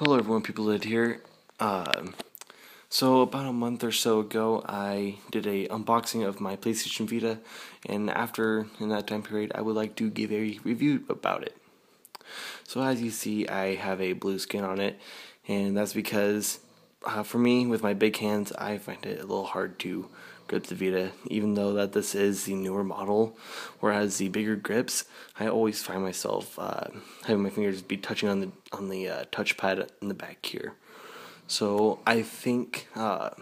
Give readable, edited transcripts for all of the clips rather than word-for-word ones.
Hello everyone, peopledud here. So about a month or so ago, I did a unboxing of my PlayStation Vita, and in that time period, I would like to give a review about it. So as you see, I have a blue skin on it, and that's because for me, with my big hands, I find it a little hard to grip the Vita, even though that this is the newer model, whereas the bigger grips, I always find myself having my fingers be touching on the touchpad in the back here. So I think that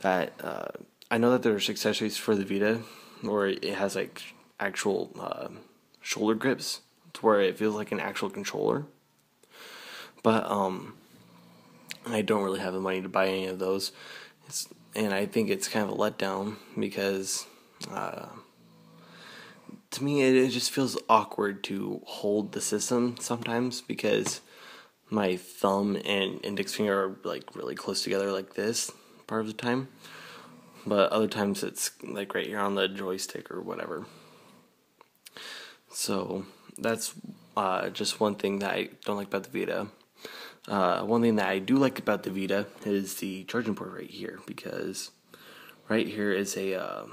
I know that there's accessories for the Vita, where it has like actual shoulder grips, to where it feels like an actual controller. But I don't really have the money to buy any of those. And I think it's kind of a letdown because to me it just feels awkward to hold the system sometimes, because my thumb and index finger are like really close together like this part of the time, but other times it's like right here on the joystick or whatever. So that's just one thing that I don't like about the Vita. One thing that I do like about the Vita is the charging port right here, because right here is a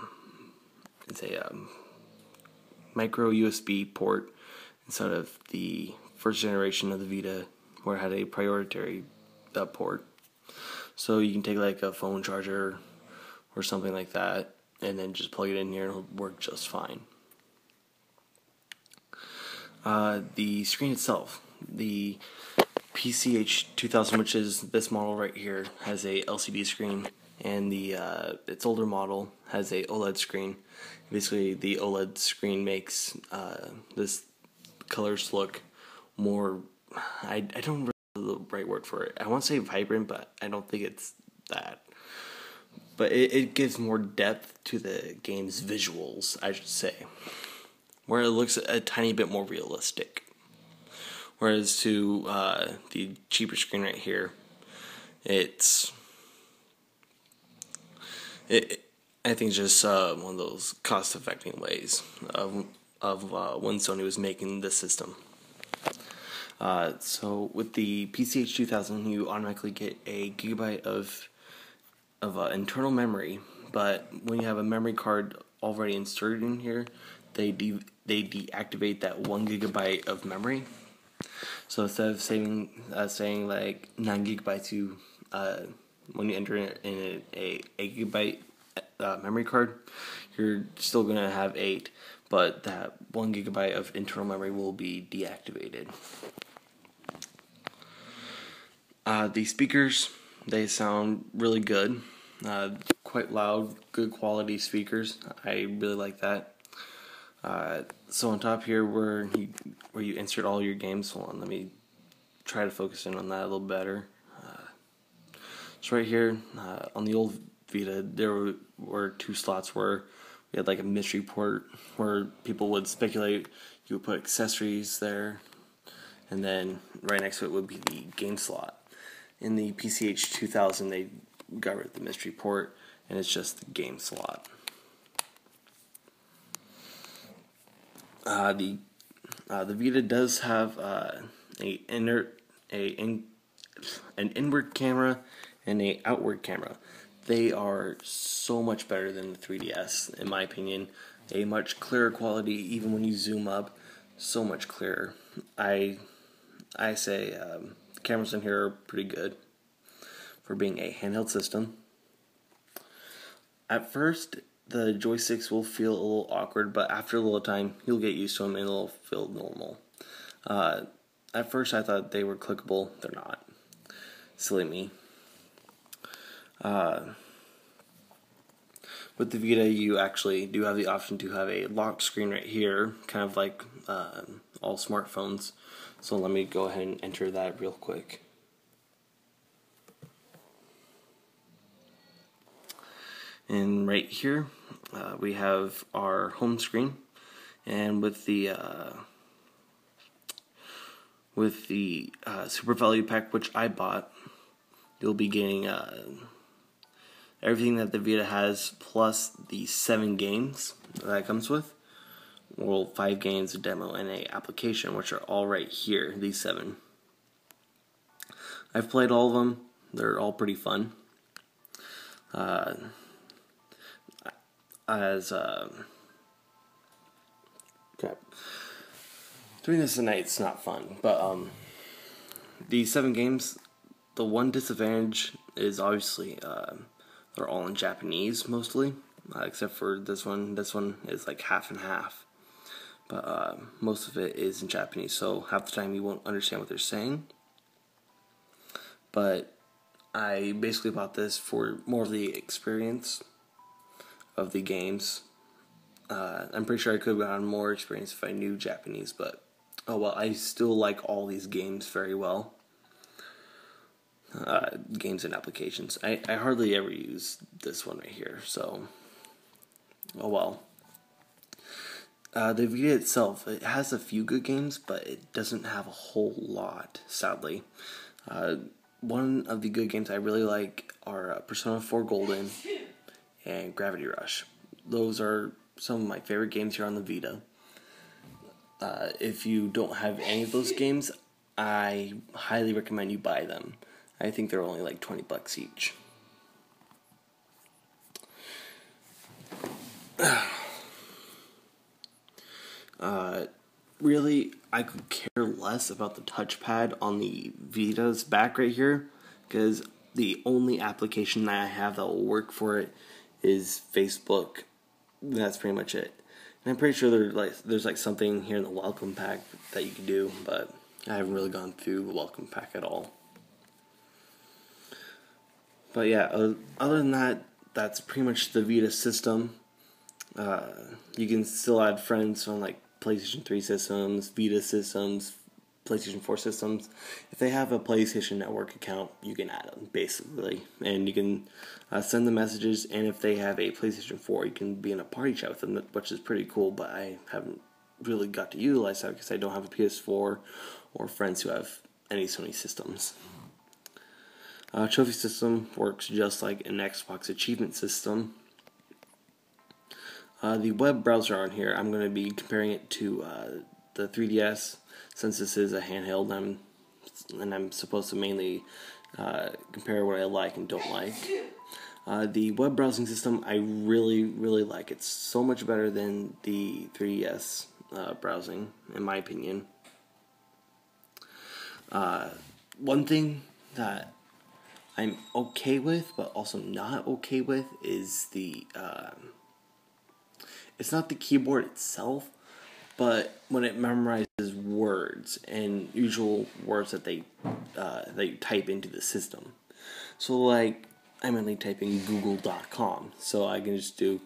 micro USB port instead of the first generation of the Vita, where it had a priority port. So you can take like a phone charger or something like that, and then just plug it in here and it'll work just fine. The screen itself, the PCH 2000, which is this model right here, has a LCD screen, and the its older model has a OLED screen. Basically, the OLED screen makes this colors look more. I don't really know the right word for it. I want to say vibrant, but I don't think it's that. But it gives more depth to the game's visuals, I should say, where it looks a tiny bit more realistic. Whereas to the cheaper screen right here, I think it's just one of those cost-effective ways of when Sony was making this system. So with the PCH 2000, you automatically get a gigabyte of internal memory, but when you have a memory card already inserted in here, they deactivate that 1 gigabyte of memory. So instead of saying like 9 gigabytes, when you enter in a 8 gigabyte memory card, you're still going to have 8, but that 1 gigabyte of internal memory will be deactivated. The speakers, they sound really good, quite loud, good quality speakers. I really like that. So on top here, where you insert all your games, hold on, let me try to focus in on that a little better. So right here, on the old Vita, there were 2 slots where we had like a mystery port where people would speculate. You would put accessories there, and then right next to it would be the game slot. In the PCH 2000, they got rid of the mystery port, and it's just the game slot. The Vita does have an inward camera and an outward camera. They are so much better than the 3DS, in my opinion. A much clearer quality, even when you zoom up, so much clearer. I say the cameras in here are pretty good for being a handheld system. At first, the joysticks will feel a little awkward, but after a little time, you'll get used to them and it'll feel normal. At first, I thought they were clickable. They're not. Silly me. With the Vita, you actually do have the option to have a lock screen right here, kind of like all smartphones. So let me go ahead and enter that real quick. And right here, we have our home screen, and with the Super Value Pack, which I bought, you'll be getting everything that the Vita has, plus the 7 games that it comes with. Well, 5 games, a demo, and a application, which are all right here, these 7. I've played all of them. They're all pretty fun. Uh, as crap. Doing this tonight not fun, but the 7 games, the one disadvantage is obviously they're all in Japanese mostly, except for this one. This one is like half and half, but most of it is in Japanese, so half the time you won't understand what they're saying. But I basically bought this for more of the experience of the games. I'm pretty sure I could have gotten more experience if I knew Japanese, but oh well, I still like all these games very well. Games and applications. I hardly ever use this one right here, so oh well. The Vita itself, it has a few good games, but it doesn't have a whole lot, sadly. One of the good games I really like are Persona 4 Golden and Gravity Rush. Those are some of my favorite games here on the Vita. If you don't have any of those games, I highly recommend you buy them. I think they're only like $20 each. Really, I could care less about the touchpad on the Vita's back right here, because the only application that I have that will work for it is Facebook. That's pretty much it. And I'm pretty sure there's something here in the welcome pack that you can do, but I haven't really gone through the welcome pack at all. But yeah, other than that, that's pretty much the Vita system. You can still add friends on like PlayStation 3 systems, Vita systems, PlayStation 4 systems. If they have a PlayStation Network account, you can add them, basically. And you can send them messages, and if they have a PlayStation 4, you can be in a party chat with them, which is pretty cool, but I haven't really got to utilize that because I don't have a PS4 or friends who have any Sony systems. Trophy system works just like an Xbox achievement system. The web browser on here, I'm going to be comparing it to the 3DS, since this is a handheld, and I'm supposed to mainly compare what I like and don't like. The web browsing system, I really, really like. It's so much better than the 3DS browsing, in my opinion. One thing that I'm okay with, but also not okay with, is it's not the keyboard itself, but when it memorizes words and usual words that that you type into the system. So like, I'm only typing google.com, so I can just do,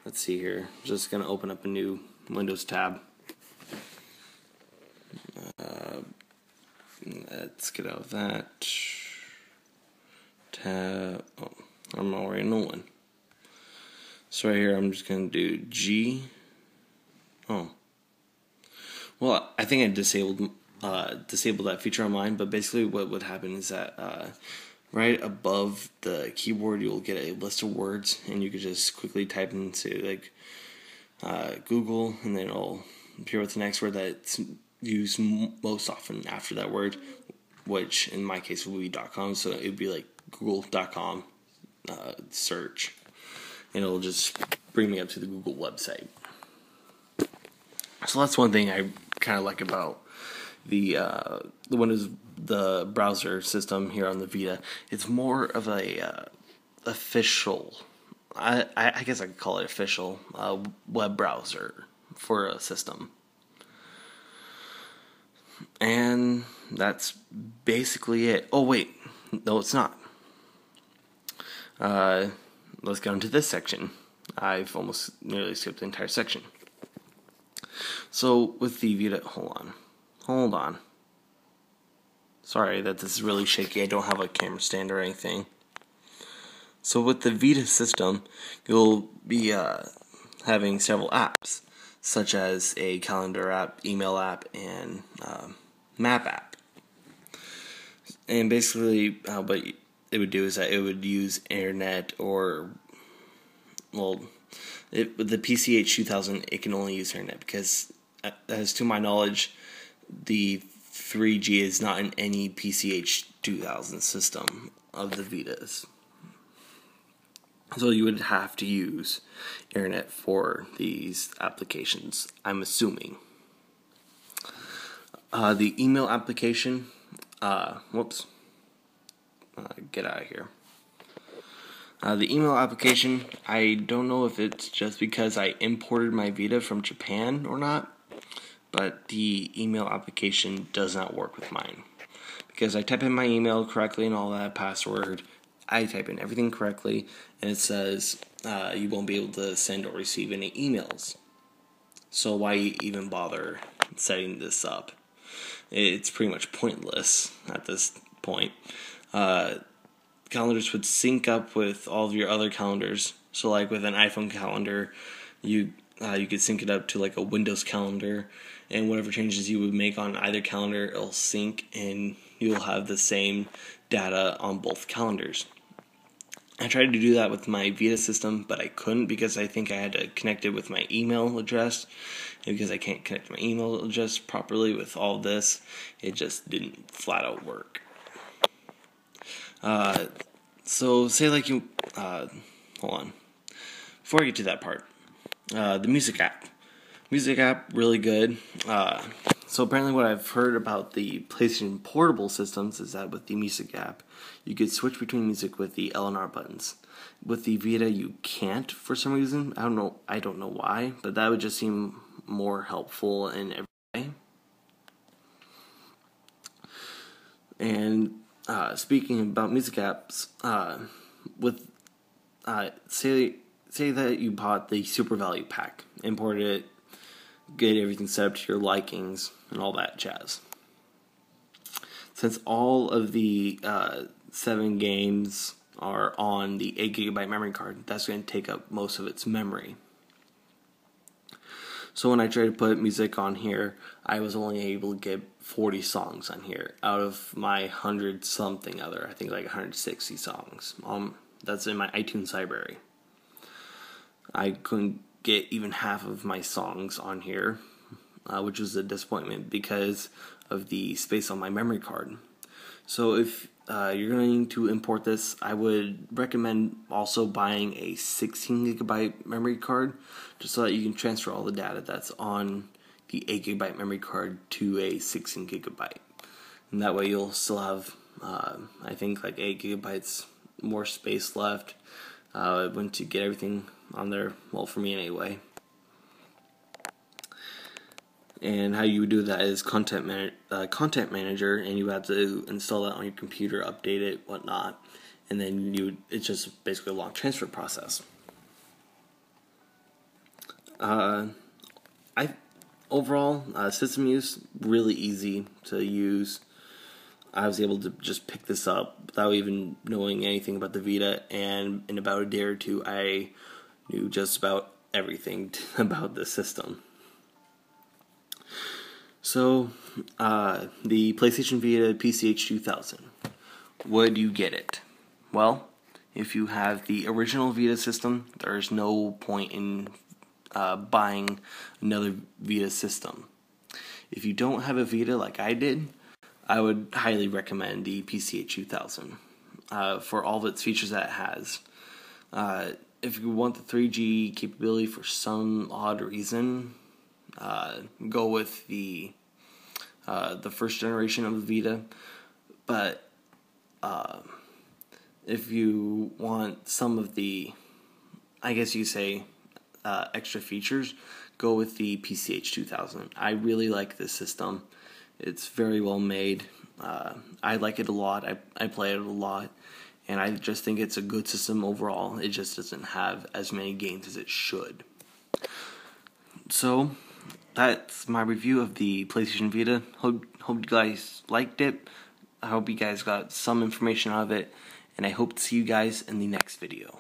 let's see here, I'm just going to open up a new Windows tab. Let's get out of that. Tab, oh, I'm already in one. So right here, I'm just going to do G. Oh. Well, I think I disabled that feature on mine, but basically what would happen is that right above the keyboard, you'll get a list of words, and you could just quickly type into like Google, and then it'll appear with the next word that's used most often after that word, which in my case would be .com, so it would be like google.com search. And it'll just bring me up to the Google website. So that's one thing I kind of like about the Windows, the browser system here on the Vita. It's more of a official, I guess I could call it official, web browser for a system. And that's basically it. Oh wait, no it's not. Let's get into this section. I've almost nearly skipped the entire section. So with the Vita, hold on. Sorry that this is really shaky. I don't have a camera stand or anything. So with the Vita system, you'll be having several apps, such as a calendar app, email app, and map app. And basically, what it would do is that it would use internet, or, well, with the PCH 2000, it can only use internet because, as to my knowledge, the 3G is not in any PCH 2000 system of the Vitas. So you would have to use internet for these applications, I'm assuming. The email application, get out of here. The email application, I don't know if it's just because I imported my Vita from Japan or not, but the email application does not work with mine. Because I type in my email correctly and all that, password, I type in everything correctly, and it says you won't be able to send or receive any emails. So why even bother setting this up? It's pretty much pointless at this point. Calendars would sync up with all of your other calendars. So like with an iPhone calendar, you could sync it up to like a Windows calendar, and whatever changes you would make on either calendar, it'll sync and you'll have the same data on both calendars. I tried to do that with my Vita system, but I couldn't because I think I had to connect it with my email address. And because I can't connect my email address properly with all this, it just didn't flat out work. So say like you, hold on. Before I get to that part, the music app. Music app, really good. So apparently what I've heard about the PlayStation Portable systems is that with the music app, you could switch between music with the L and R buttons. With the Vita, you can't for some reason. I don't know why, but that would just seem more helpful in every way. And speaking about music apps, with say that you bought the Super Value pack, imported it, get everything set up to your likings and all that jazz. Since all of the 7 games are on the 8GB memory card, that's going to take up most of its memory. So when I tried to put music on here, I was only able to get 40 songs on here out of my 100 something other, I think like 160 songs. That's in my iTunes library. I couldn't get even half of my songs on here, which was a disappointment because of the space on my memory card. So if you're going to import this, I would recommend also buying a 16GB memory card, just so that you can transfer all the data that's on the 8GB memory card to a 16GB. And that way you'll still have, I think, like 8GB more space left once you get everything on there, well, for me anyway. And how you would do that is Content Manager, and you have to install that on your computer, update it, whatnot, and then it's just basically a long transfer process. Overall, system use, really easy to use. I was able to just pick this up without even knowing anything about the Vita, and in about a day or two, I knew just about everything about the system. So, the PlayStation Vita PCH 2000. Would you get it? Well, if you have the original Vita system, there's no point in buying another Vita system. If you don't have a Vita like I did, I would highly recommend the PCH 2000 for all of its features that it has. If you want the 3G capability for some odd reason, go with the first generation of the Vita. But if you want some of the, I guess you could say, extra features, go with the PCH 2000. I really like this system. It's very well made. I like it a lot. I play it a lot. And I just think it's a good system overall. It just doesn't have as many games as it should. So, that's my review of the PlayStation Vita. Hope you guys liked it. I hope you guys got some information out of it. And I hope to see you guys in the next video.